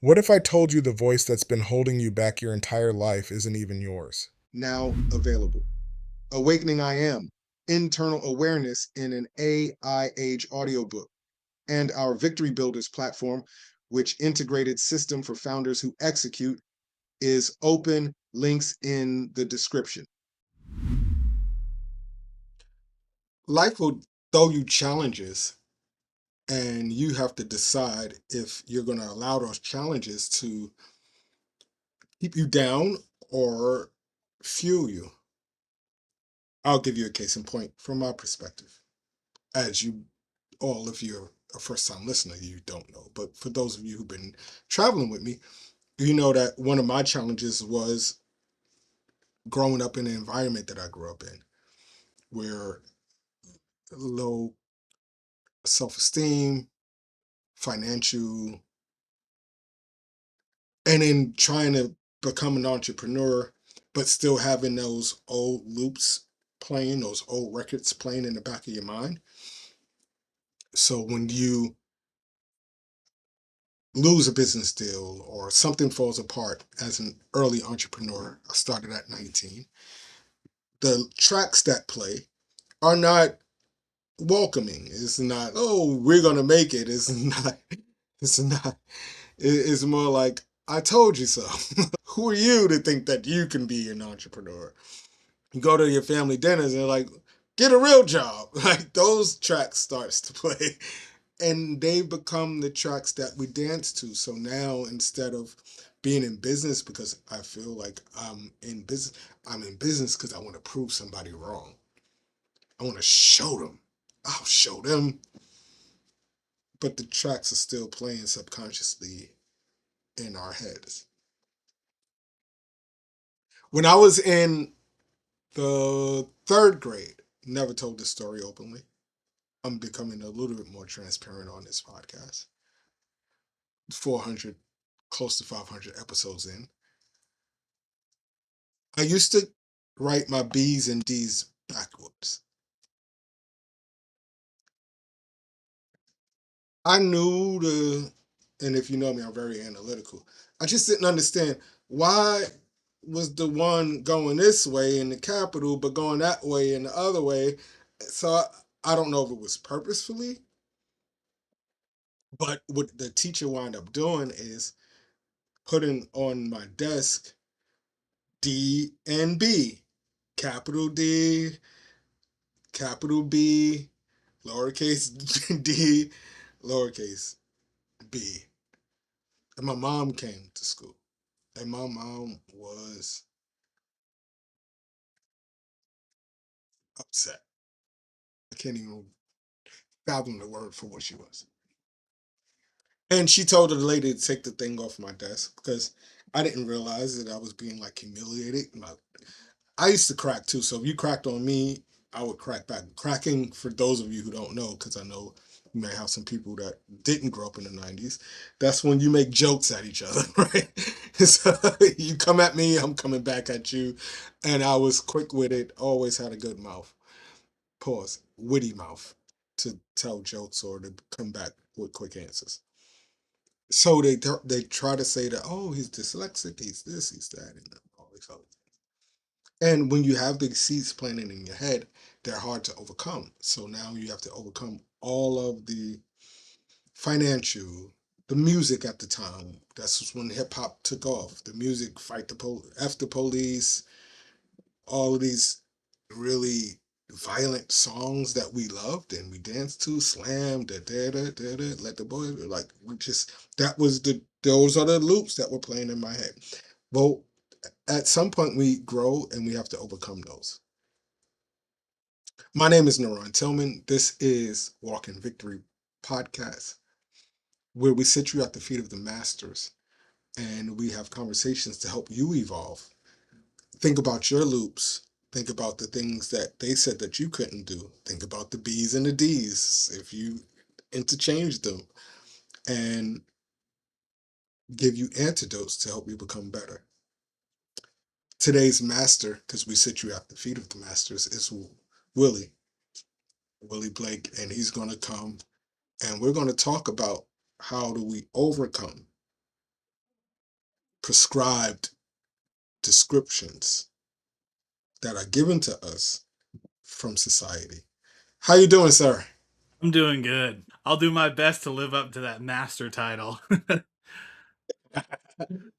What if I told you the voice that's been holding you back your entire life isn't even yours? Now available. Awakening I Am, Internal Awareness in an AI Age audiobook, and our Victory Builders platform, which integrated system for founders who execute, is open. Links in the description. Life will throw you challenges, and you have to decide if you're going to allow those challenges to keep you down or fuel you. I'll give you a case in point from my perspective. As you, all of you are a first time listener, you don't know. But for those of you who've been traveling with me, you know that one of my challenges was growing up in the environment that I grew up in, where low self esteem, financial, and in trying to become an entrepreneur, but still having those old loops playing, those old records playing in the back of your mind. So when you lose a business deal or something falls apart as an early entrepreneur, I started at 19, the tracks that play are not welcoming. It's not, oh, we're gonna make it. It's not, it's not, it's more like, I told you so. Who are you to think that you can be an entrepreneur? You go to your family dinners and they're like, get a real job. Like those tracks starts to play. And they become the tracks that we dance to. So now instead of being in business because I feel like I'm in business because I want to prove somebody wrong. I want to show them. I'll show them. But the tracks are still playing subconsciously in our heads. When I was in the third grade, never told this story openly. I'm becoming a little bit more transparent on this podcast. 400, close to 500 episodes in. I used to write my B's and D's backwards. I knew and if you know me, I'm very analytical. I just didn't understand why was the one going this way in the capital, but going that way in the other way. So I don't know if it was purposefully, but what the teacher wound up doing is putting on my desk D and B, capital D, capital B, lowercase d, lowercase b. And my mom came to school. And my mom was upset. I can't even fathom the word for what she was. And she told the lady to take the thing off my desk because I didn't realize that I was being like humiliated. I used to crack too. So if you cracked on me, I would crack back. Cracking, for those of you who don't know, because I know you may have some people that didn't grow up in the 90s, that's when you make jokes at each other, right? So you come at me, I'm coming back at you. And I was quick with it, always had a good mouth. Pause. Witty mouth to tell jokes or to come back with quick answers. So they try to say that, oh, he's dyslexic, he's this, he's that, and all these other. And when you have the seeds planted in your head, they're hard to overcome. So now you have to overcome all of the financial, the music at the time. That's when hip hop took off. The music, fight the F the police, all of these really violent songs that we loved and we danced to, slam, da da da da da, let the boy, like we just that was those are the loops that were playing in my head. Well, at some point we grow and we have to overcome those. My name is NaRon Tillman. This is Walk in Victory podcast, where we sit you at the feet of the masters and we have conversations to help you evolve. Think about your loops. Think about the things that they said that you couldn't do. Think about the B's and the D's if you interchange them and give you antidotes to help you become better. Today's master, because we sit you at the feet of the masters, is Willie, Willie Blake, and he's going to come and we're going to talk about how do we overcome prescribed descriptions that are given to us from society. How you doing, sir? I'm doing good. I'll do my best to live up to that master title.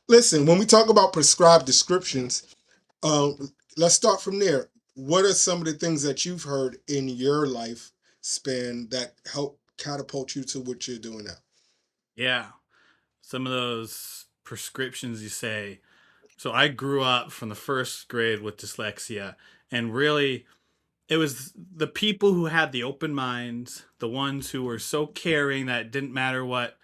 Listen, when we talk about prescribed descriptions, let's start from there. What are some of the things that you've heard in your life span that help catapult you to what you're doing now? Yeah. Some of those prescriptions you say. So I grew up from the first grade with dyslexia, and really it was the people who had the open minds, the ones who were so caring that it didn't matter what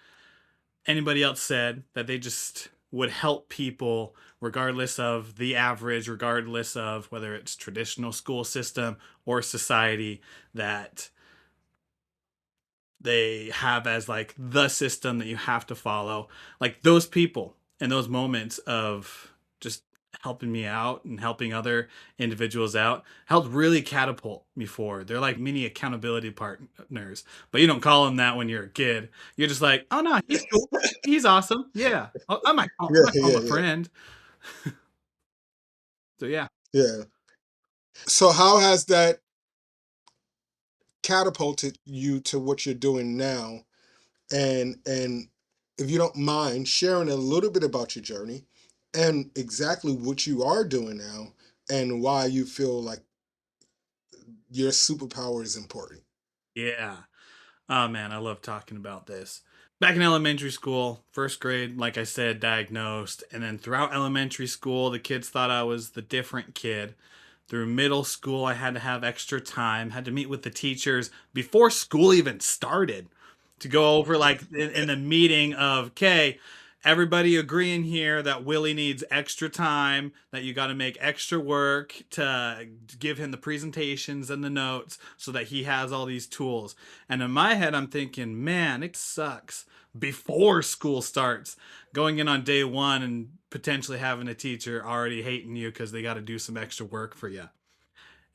anybody else said, that they just would help people regardless of the average, regardless of whether it's traditional school system or society, that they have as like the system that you have to follow. Like those people and those moments of just helping me out and helping other individuals out helped really catapult me forward. They're like mini accountability partners, but you don't call them that when you're a kid. You're just like, oh no, he's cool, he's awesome, yeah. I Yeah, might call him yeah, a yeah, friend. So yeah. yeah. So how has that catapulted you to what you're doing now? And if you don't mind sharing a little bit about your journey and exactly what you are doing now and why you feel like your superpower is important. Yeah. Oh man, I love talking about this. Back in elementary school, first grade, like I said, diagnosed. And then throughout elementary school, the kids thought I was the different kid. Through middle school, I had to have extra time, had to meet with the teachers before school even started to go over, like, in the meeting of, okay, everybody agreeing here that Willie needs extra time, that you got to make extra work to give him the presentations and the notes so that he has all these tools. And in my head, I'm thinking, man, it sucks before school starts, going in on day one and potentially having a teacher already hating you because they got to do some extra work for you.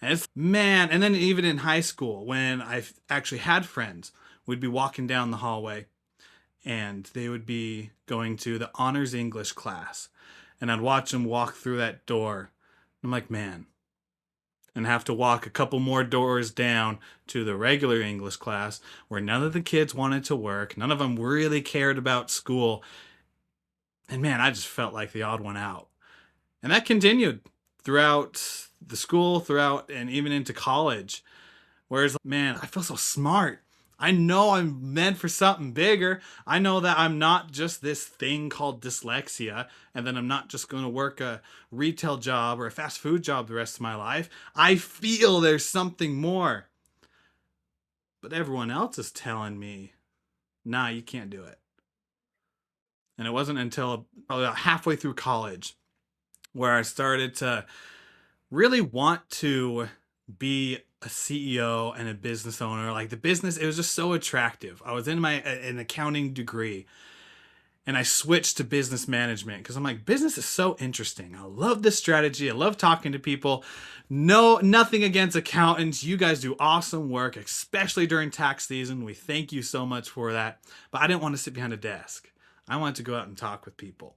And it's, man, and then even in high school, when I actually had friends, we'd be walking down the hallway and they would be going to the honors English class. And I'd watch them walk through that door. I'm like, man, and have to walk a couple more doors down to the regular English class where none of the kids wanted to work. None of them really cared about school. And man, I just felt like the odd one out. And that continued throughout the school, throughout, and even into college. Whereas, man, I feel so smart. I know I'm meant for something bigger. I know that I'm not just this thing called dyslexia, and then I'm not just going to work a retail job or a fast food job the rest of my life. I feel there's something more. But everyone else is telling me, nah, you can't do it. And it wasn't until probably about halfway through college where I started to really want to be a CEO and a business owner. Like the business, it was just so attractive. I was in my an accounting degree and I switched to business management because I'm like, business is so interesting. I love this strategy. I love talking to people. No, nothing against accountants. You guys do awesome work, especially during tax season. We thank you so much for that. But I didn't want to sit behind a desk. I wanted to go out and talk with people.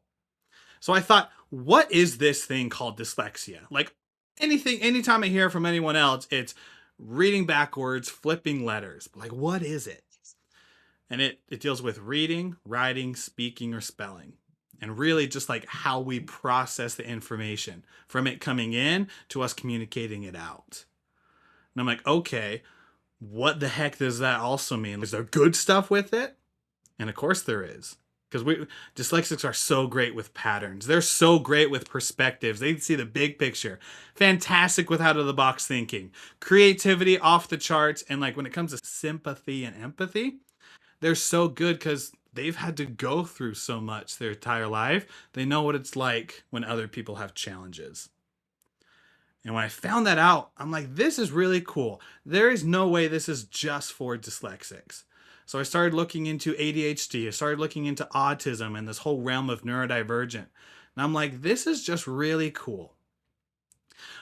So I thought, what is this thing called dyslexia? Like anytime I hear from anyone else, it's reading backwards, flipping letters. Like, what is it? And it deals with reading, writing, speaking, or spelling. And really just like how we process the information from it coming in to us communicating it out. And I'm like, okay, what the heck does that also mean? Is there good stuff with it? And of course there is. Because we dyslexics are so great with patterns. They're so great with perspectives. They see the big picture. Fantastic with out of the box thinking. Creativity off the charts. And like when it comes to sympathy and empathy, they're so good because they've had to go through so much their entire life. They know what it's like when other people have challenges. And when I found that out, I'm like, this is really cool. There is no way this is just for dyslexics. So I started looking into ADHD. I started looking into autism and this whole realm of neurodivergent. And I'm like, this is just really cool.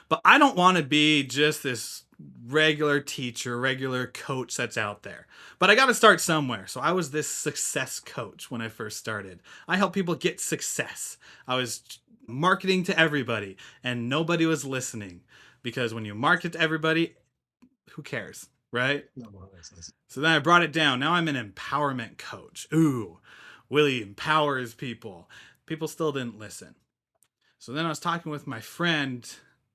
But I don't want to be just this regular teacher, regular coach that's out there. But I got to start somewhere. So I was this success coach when I first started. I help people get success. I was marketing to everybody and nobody was listening because when you market to everybody, who cares, right? No one listens. So then I brought it down. Now I'm an empowerment coach. Ooh, Willie empowers people. People still didn't listen. So then I was talking with my friend,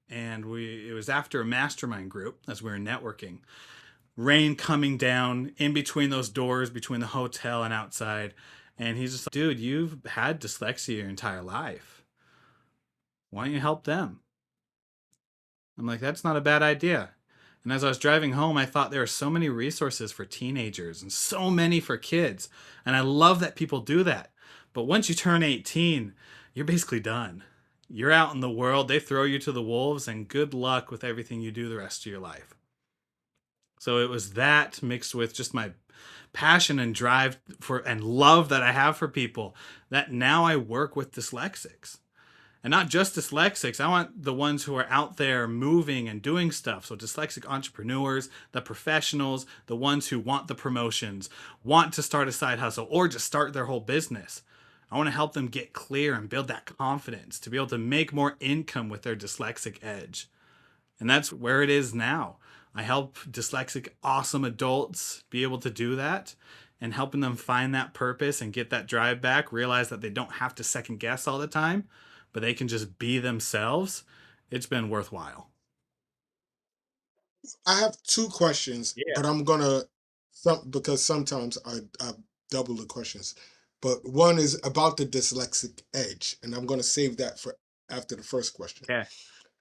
and it was after a mastermind group as we were networking. Rain coming down in between those doors between the hotel and outside. And he's just like, dude, you've had dyslexia your entire life. Why don't you help them? I'm like, that's not a bad idea. And as I was driving home, I thought there are so many resources for teenagers and so many for kids. And I love that people do that. But once you turn 18, you're basically done. You're out in the world, they throw you to the wolves, and good luck with everything you do the rest of your life. So it was that mixed with just my passion and drive for and love that I have for people that now I work with dyslexics. And not just dyslexics. I want the ones who are out there moving and doing stuff. So dyslexic entrepreneurs, the professionals, the ones who want the promotions, want to start a side hustle or just start their whole business. I want to help them get clear and build that confidence to be able to make more income with their dyslexic edge. And that's where it is now. I help dyslexic awesome adults be able to do that and helping them find that purpose and get that drive back, realize that they don't have to second guess all the time, but they can just be themselves. It's been worthwhile. I have two questions, Yeah. but I'm gonna because sometimes I double the questions. But one is about the dyslexic edge, and I'm gonna save that for after the first question. Okay.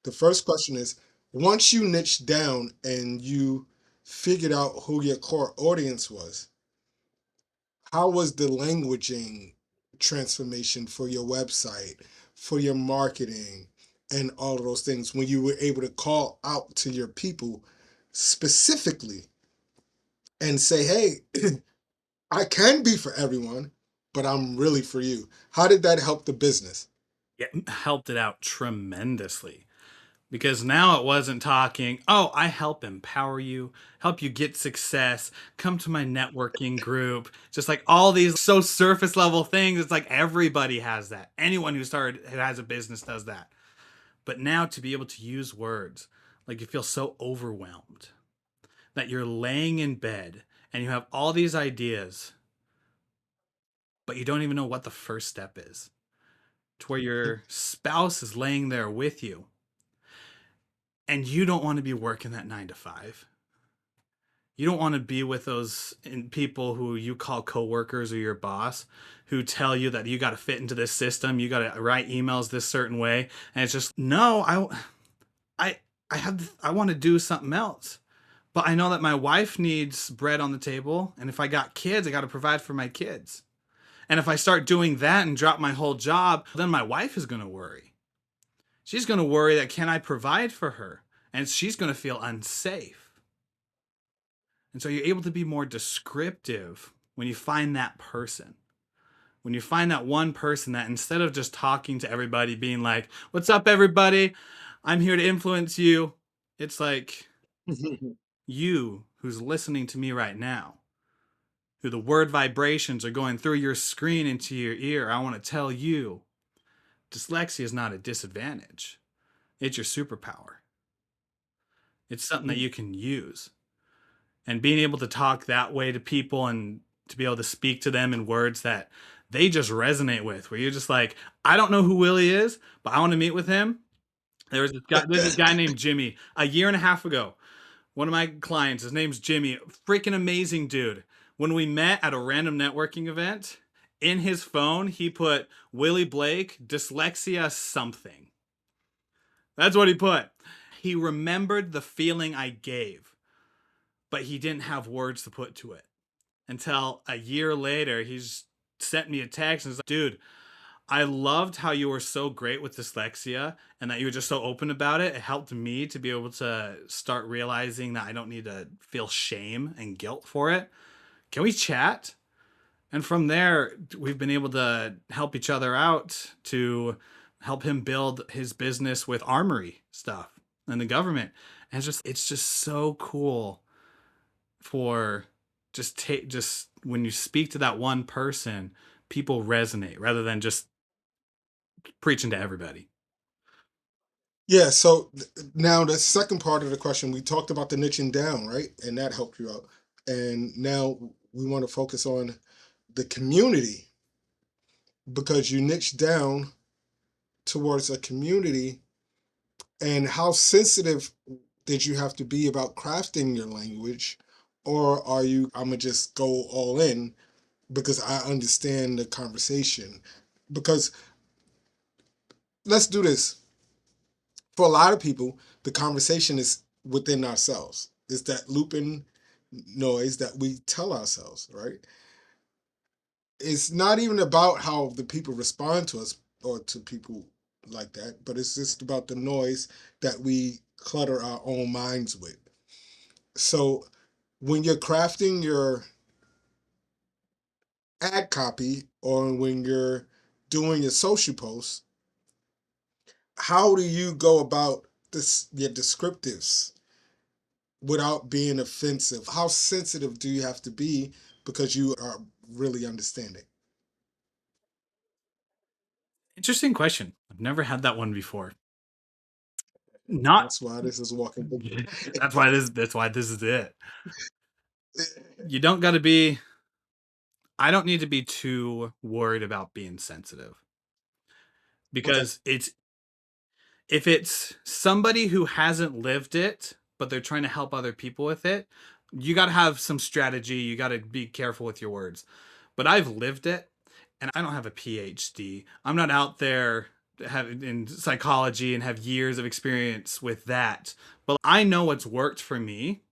The first question is, once you niched down and you figured out who your core audience was, how was the languaging transformation for your website, for your marketing, and all of those things when you were able to call out to your people specifically and say, hey, I can be for everyone, but I'm really for you? How did that help the business? It helped it out tremendously because now it wasn't talking, oh, I help empower you, help you get success, come to my networking group, just like all these so surface level things. It's like everybody has that. Anyone who has a business does that. But now to be able to use words, like you feel so overwhelmed that you're laying in bed and you have all these ideas, but you don't even know what the first step is. To where your spouse is laying there with you and you don't want to be working that 9 to 5. You don't want to be with those people who you call coworkers or your boss who tell you that you got to fit into this system, you got to write emails this certain way, and it's just no, I I want to do something else. But I know that my wife needs bread on the table, and if I got kids, I got to provide for my kids. And if I start doing that and drop my whole job, then my wife is going to worry. She's going to worry that can I provide for her? And she's going to feel unsafe. And so you're able to be more descriptive when you find that person. When you find that one person that instead of just talking to everybody, being like, what's up, everybody? I'm here to influence you. It's like you who's listening to me right now, who the word vibrations are going through your screen into your ear. I want to tell you, dyslexia is not a disadvantage. It's your superpower. It's something that you can use. And being able to talk that way to people and to be able to speak to them in words that they just resonate with, where you're just like, I don't know who Willie is, but I want to meet with him. There's this guy named Jimmy a year and a half ago. One of my clients, his name's Jimmy, freaking amazing dude. When we met at a random networking event, in his phone, he put Willie Blake, dyslexia something. That's what he put. He remembered the feeling I gave, but he didn't have words to put to it. Until a year later, he's sent me a text and was like, dude, I loved how you were so great with dyslexia and that you were just so open about it. It helped me to be able to start realizing that I don't need to feel shame and guilt for it. Can we chat? And from there, we've been able to help each other out to help him build his business with armory stuff and the government. And it's just so cool for just when you speak to that one person, people resonate rather than just preaching to everybody. Yeah, so now the second part of the question, we talked about the niching down, right? And that helped you out. And now we want to focus on the community because you niche down towards a community, and how sensitive did you have to be about crafting your language? Or are you, I'm gonna just go all in because I understand the conversation? Because let's do this. For a lot of people, the conversation is within ourselves. It's that looping noise that we tell ourselves, right? It's not even about how the people respond to us or to people like that, but it's just about the noise that we clutter our own minds with. So when you're crafting your ad copy or when you're doing your social posts, how do you go about this your descriptives without being offensive? How sensitive do you have to be because you are really understanding? Interesting question. I've never had that one before. Not That's why this is walking. that's why this is it. You don't got to be I don't need to be too worried about being sensitive Okay, because it's if it's somebody who hasn't lived it but they're trying to help other people with it, you got to have some strategy, you got to be careful with your words. But I've lived it and I don't have a PhD. I'm not out there in psychology and have years of experience with that. But I know what's worked for me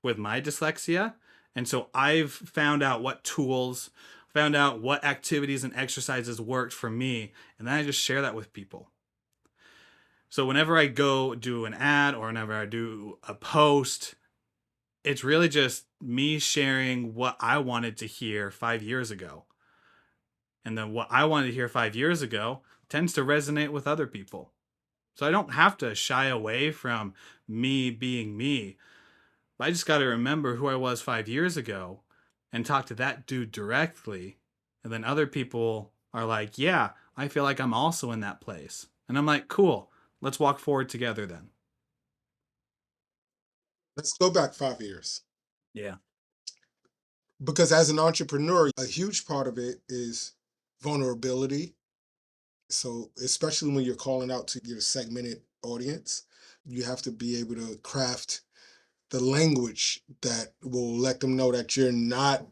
with my dyslexia. And so I've found out what tools, found out what activities and exercises worked for me. And then I just share that with people. So whenever I go do an ad or whenever I do a post, it's really just me sharing what I wanted to hear 5 years ago. And then what I wanted to hear 5 years ago tends to resonate with other people. So I don't have to shy away from me being me. I just got to remember who I was 5 years ago and talk to that dude directly. And then other people are like, yeah, I feel like I'm also in that place. And I'm like, cool, let's walk forward together then. let's go back 5 years. Yeah. Because as an entrepreneur, a huge part of it is vulnerability. So, especially when you're calling out to your segmented audience, you have to be able to craft the language that will let them know that you're not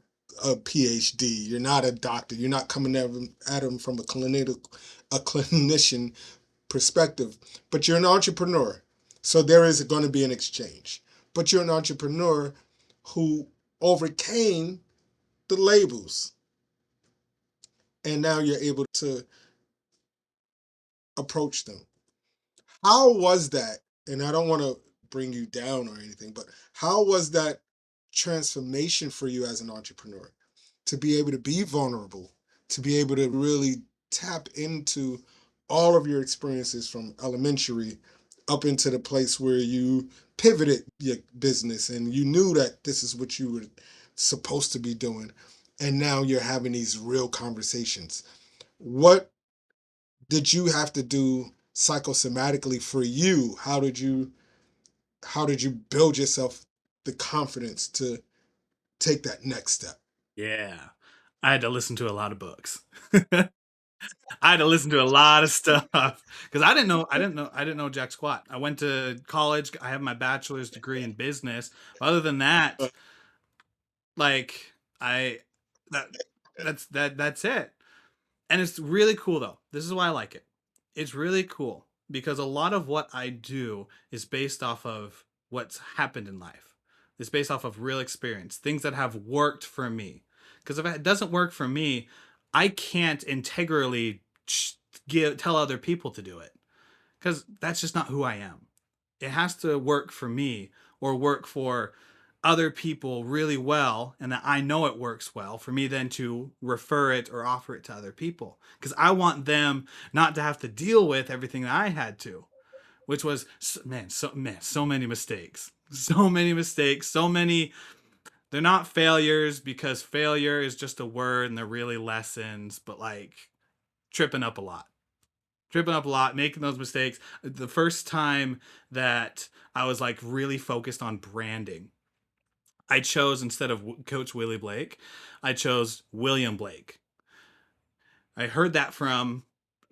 a PhD, you're not a doctor, you're not coming at them from a clinician perspective, but you're an entrepreneur. So there is going to be an exchange. But you're an entrepreneur who overcame the labels, and now you're able to approach them. How was that? And I don't want to bring you down or anything, but how was that transformation for you as an entrepreneur to be able to be vulnerable, to be able to really tap into all of your experiences from elementary up into the place where you pivoted your business and you knew that this is what you were supposed to be doing, and now you're having these real conversations? What did you have to do psychosomatically for you? How did you build yourself the confidence to take that next step? Yeah. I had to listen to a lot of books. I had to listen to a lot of stuff because I didn't know jack squat. I went to college. I have my bachelor's degree in business. Other than that, like I that that's it. And it's really cool though. This is why I like it. It's really cool because a lot of what I do is based off of what's happened in life. It's based off of real experience, things that have worked for me. Because if it doesn't work for me, I can't integrally tell other people to do it because that's just not who I am. It has to work for me or work for other people really well and that I know it works well for me then to refer it or offer it to other people because I want them not to have to deal with everything that I had to, which was so many mistakes. So many mistakes, so many they're not failures because failure is just a word and they're really lessons, but like tripping up a lot. Tripping up a lot, making those mistakes. The first time that I was like really focused on branding, I chose instead of Coach Willie Blake, I chose William Blake. I heard that from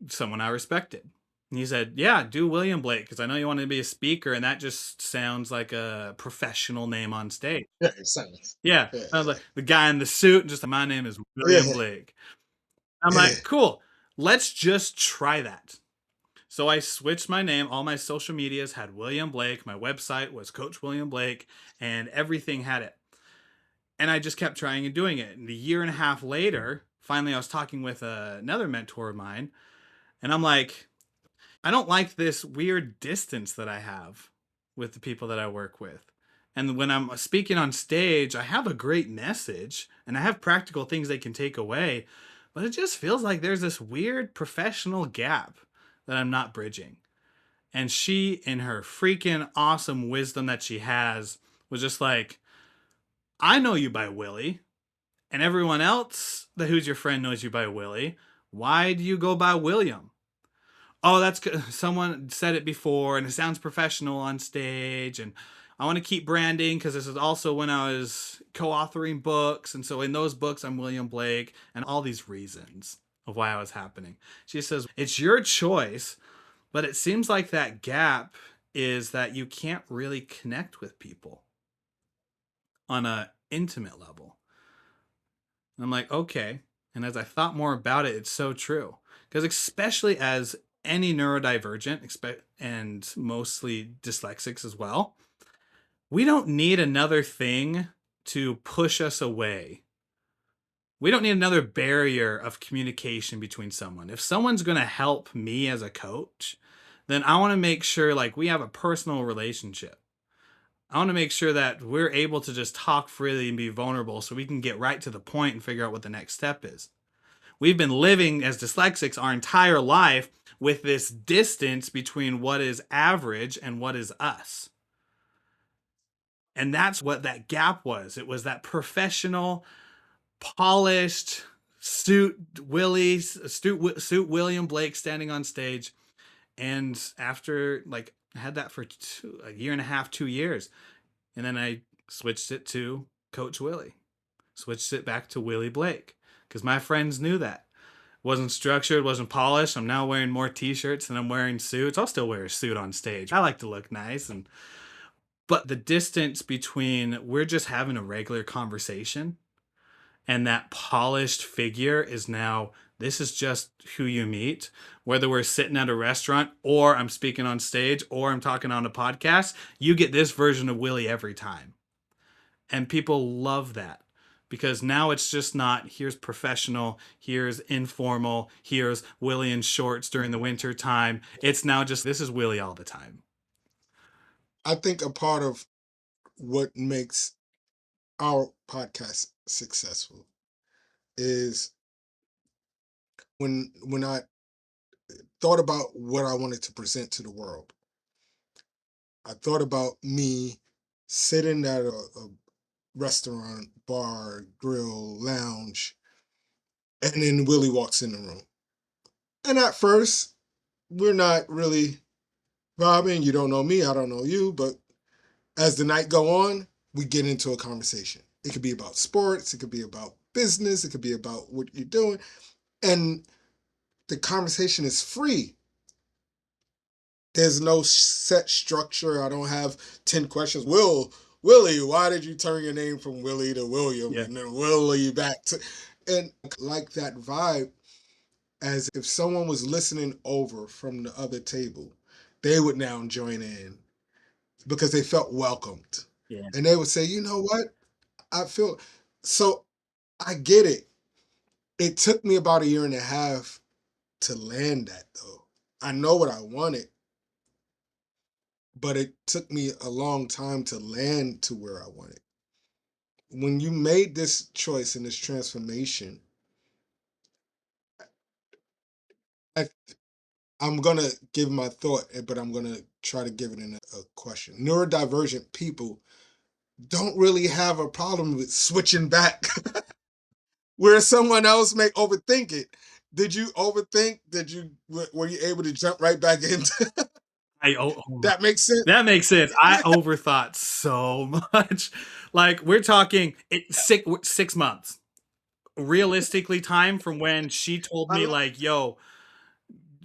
someone I respected. And he said, "Yeah, do William Blake because I know you want to be a speaker, and that just sounds like a professional name on stage." Yeah, it sounds. Yeah, Yeah, I was like the guy in the suit, and just my name is William yeah, Blake. I'm yeah. like, cool. Let's just try that. So I switched my name. All my social medias had William Blake. My website was Coach William Blake, and everything had it. And I just kept trying and doing it. And a year and a half later, finally, I was talking with another mentor of mine, and I'm like, I don't like this weird distance that I have with the people that I work with. And when I'm speaking on stage, I have a great message and I have practical things they can take away, but it just feels like there's this weird professional gap that I'm not bridging. And she, in her freaking awesome wisdom that she has, was just like, I know you by Willie, and everyone else that who's your friend knows you by Willie. Why do you go by William? Oh, that's good. Someone said it before, and it sounds professional on stage. And I want to keep branding because this is also when I was co-authoring books, and so in those books, I'm William Blake, and all these reasons of why I was happening. She says it's your choice, but it seems like that gap is that you can't really connect with people on a intimate level. And I'm like, okay. And as I thought more about it, it's so true. Because especially as any neurodivergent, and mostly dyslexics as well, we don't need another thing to push us away. We don't need another barrier of communication between someone. If someone's going to help me as a coach, then I want to make sure like we have a personal relationship. I want to make sure that we're able to just talk freely and be vulnerable so we can get right to the point and figure out what the next step is. We've been living as dyslexics our entire life with this distance between what is average and what is us. And that's what that gap was. It was that professional, polished suit William Blake standing on stage. And after like I had that for a year and a half, 2 years. And then I switched it to Coach Willie, switched it back to Willie Blake because my friends knew that. Wasn't structured, wasn't polished. I'm now wearing more t-shirts than I'm wearing suits. I'll still wear a suit on stage. I like to look nice, and but the distance between we're just having a regular conversation and that polished figure is now this is just who you meet, whether we're sitting at a restaurant or I'm speaking on stage or I'm talking on a podcast, you get this version of Willie every time. And people love that because now it's just not here's professional, here's informal, here's Willie in shorts during the winter time. It's now just this is Willie all the time. I think a part of what makes our podcast successful is when I thought about what I wanted to present to the world. I thought about me sitting at a restaurant, bar, grill, lounge, and then Willie walks in the room. And at first, we're not really vibing. You don't know me, I don't know you, but as the night go on, we get into a conversation. It could be about sports, it could be about business, it could be about what you're doing, and the conversation is free. There's no set structure. I don't have 10 questions. Willie, why did you turn your name from Willie to William Yeah. and then Willie back to and like that vibe as if someone was listening over from the other table, they would now join in because they felt welcomed. Yeah. And they would say, you know what? I feel so I get it. It took me about a year and a half to land that though. I know what I wanted, but it took me a long time to land to where I wanted. when you made this choice and this transformation, I, I'm gonna give my thought, but I'm gonna try to give it in a question. Neurodivergent people don't really have a problem with switching back, where someone else may overthink it. Did you overthink? Were you able to jump right back into? Oh, That makes sense. that makes sense. I overthought so much. Like we're talking 6 months. Realistically, time from when she told I me love. like, "Yo,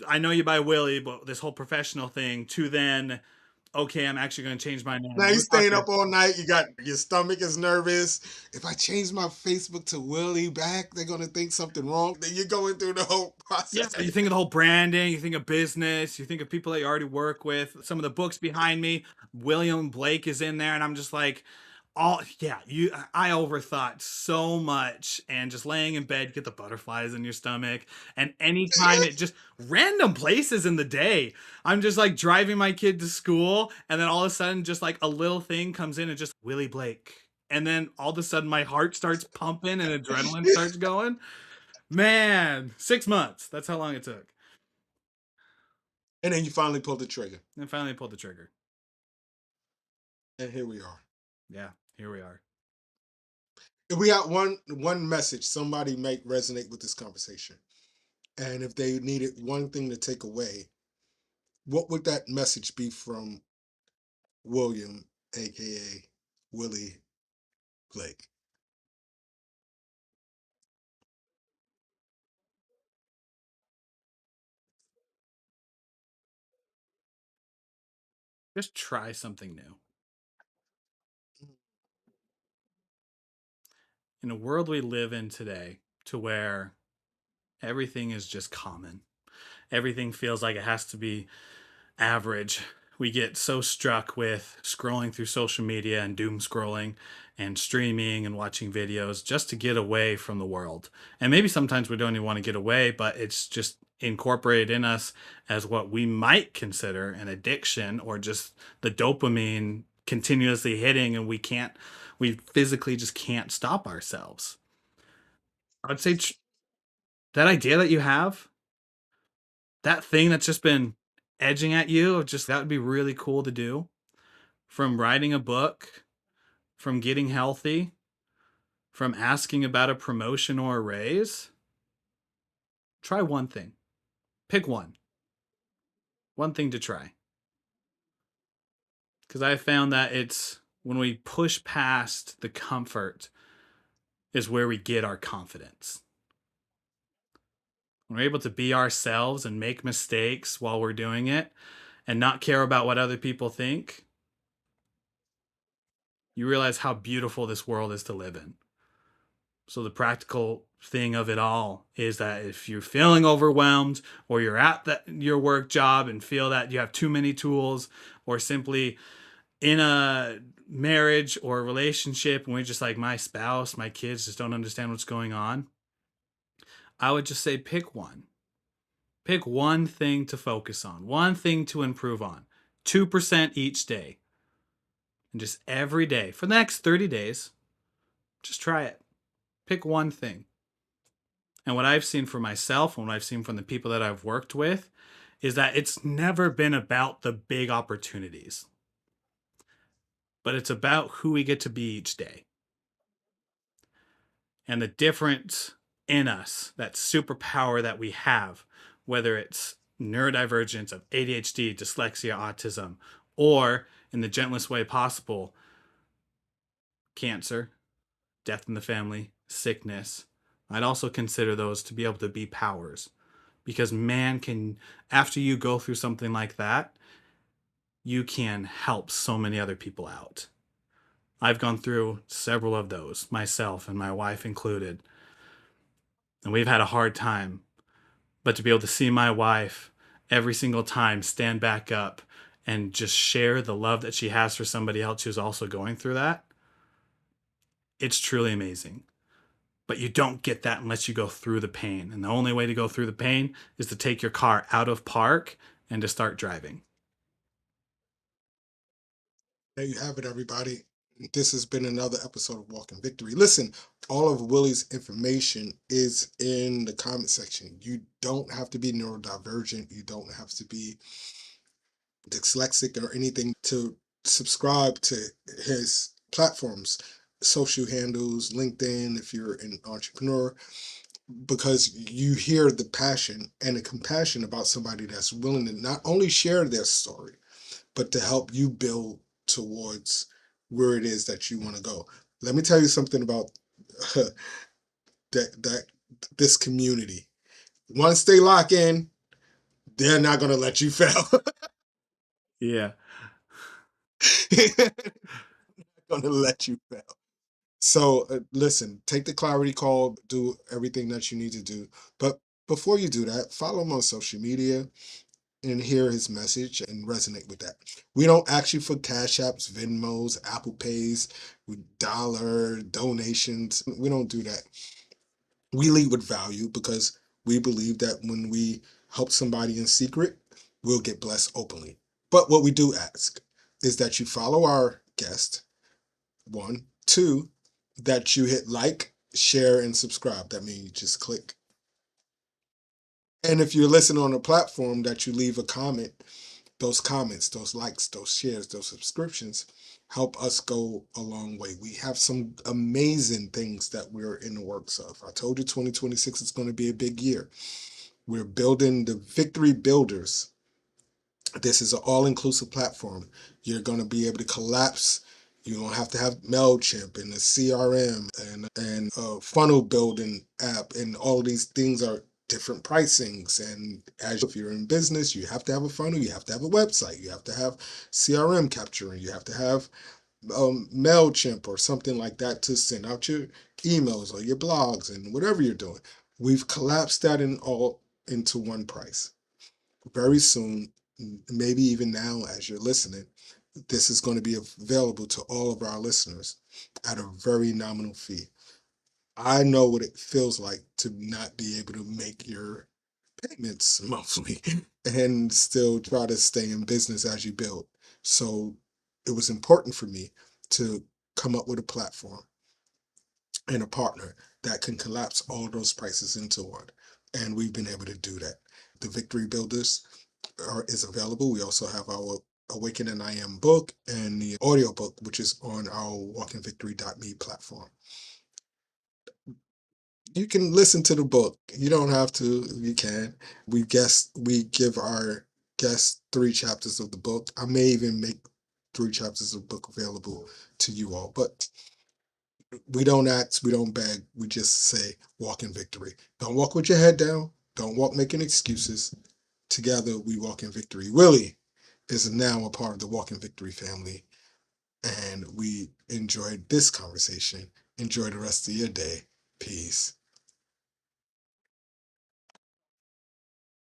I know you by Willie, but this whole professional thing," to then, okay, I'm actually going to change my name. Now you We're staying talking. up all night. You got your stomach is nervous. If I change my Facebook to Willie back, they're gonna think something wrong. Then you're going through the whole Yeah, process. you think of the whole branding, you think of business, you think of people that you already work with. Some of the books behind me, William Blake is in there, and I'm just like, all yeah, you. I overthought so much, and just laying in bed, get the butterflies in your stomach, and anytime it just random places in the day, I'm just like driving my kid to school, and then all of a sudden, just like a little thing comes in, and just Willie Blake, and then all of a sudden, my heart starts pumping, and adrenaline starts going. Man, 6 months. That's how long it took. And then you finally pulled the trigger, And finally pulled the trigger. and here we are. Yeah, here we are. If we got one message somebody might resonate with this conversation, and if they needed one thing to take away, what would that message be from William, aka Willie Blake? Just try something new. In a world we live in today, to where everything is just common, everything feels like it has to be average. We get so struck with scrolling through social media and doom scrolling and streaming and watching videos just to get away from the world. And maybe sometimes we don't even want to get away, but it's just incorporated in us as what we might consider an addiction, or just the dopamine continuously hitting, and we physically just can't stop ourselves. I'd say that idea that you have, that thing that's just been edging at you, just that would be really cool to do. From writing a book, from getting healthy, from asking about a promotion or a raise, try one thing. Pick one thing to try. Because I found that it's when we push past the comfort is where we get our confidence. When we're able to be ourselves and make mistakes while we're doing it and not care about what other people think, you realize how beautiful this world is to live in. So the practical thing of it all is that if you're feeling overwhelmed, or you're at your work job and feel that you have too many tools, or simply in a marriage or a relationship and we're just like, my spouse, my kids just don't understand what's going on, I would just say pick one. Pick one thing to focus on, one thing to improve on, 2% each day. And just every day for the next 30 days, just try it. Pick one thing. And what I've seen for myself and what I've seen from the people that I've worked with is that it's never been about the big opportunities, but it's about who we get to be each day. And the difference in us, that superpower that we have, whether it's neurodivergence of ADHD, dyslexia, autism, or in the gentlest way possible, cancer, death in the family, sickness. I'd also consider those to be able to be powers, because man can, after you go through something like that, you can help so many other people out. I've gone through several of those myself, and my wife included, and we've had a hard time. But to be able to see my wife every single time stand back up and just share the love that she has for somebody else who's also going through that, it's truly amazing. But you don't get that unless you go through the pain. And the only way to go through the pain is to take your car out of park and to start driving. There you have it, everybody. This has been another episode of Walk in Victory. Listen, all of Willie's information is in the comment section. You don't have to be neurodivergent. You don't have to be dyslexic or anything to subscribe to his platforms, social handles, LinkedIn, if you're an entrepreneur, because you hear the passion and the compassion about somebody that's willing to not only share their story, but to help you build towards where it is that you want to go. Let me tell you something about that this community. Once they lock in, they're not going to let you fail. Yeah. Going to let you fail. So listen, take the clarity call, do everything that you need to do. But before you do that, follow him on social media and hear his message and resonate with that. We don't ask you for Cash Apps, Venmos, Apple Pays, dollar donations. We don't do that. We lead with value because we believe that when we help somebody in secret, we'll get blessed openly. But what we do ask is that you follow our guest, one. Two, that you hit like, share, and subscribe. That means you just click. And if you're listening on a platform, that you leave a comment. Those comments, those likes, those shares, those subscriptions help us go a long way. We have some amazing things that we're in the works of. I told you 2026 is going to be a big year. We're building the Victory Builders. This is an all-inclusive platform. You're going to be able to collapse. You don't have to have MailChimp and a CRM and a funnel building app, and all of these things are different pricings. And as if you're in business, you have to have a funnel, you have to have a website, you have to have CRM capturing, you have to have MailChimp or something like that to send out your emails or your blogs and whatever you're doing. We've collapsed that in all into one price. Very soon, maybe even now as you're listening, this is going to be available to all of our listeners at a very nominal fee. I know what it feels like to not be able to make your payments monthly and still try to stay in business as you build. So it was important for me to come up with a platform and a partner that can collapse all those prices into one. And we've been able to do that. The Victory Builders is available. We also have our Awaken and I Am book and the audio book, which is on our walkinvictory.me platform. You can listen to the book. You don't have to. You can. We give our guests 3 chapters of the book. I may even make 3 chapters of the book available to you all. But we don't ask, we don't beg. We just say walk in victory. Don't walk with your head down. Don't walk making excuses. Together we walk in victory. Willie is now a part of the Walk in Victory family. And we enjoyed this conversation. Enjoy the rest of your day. Peace.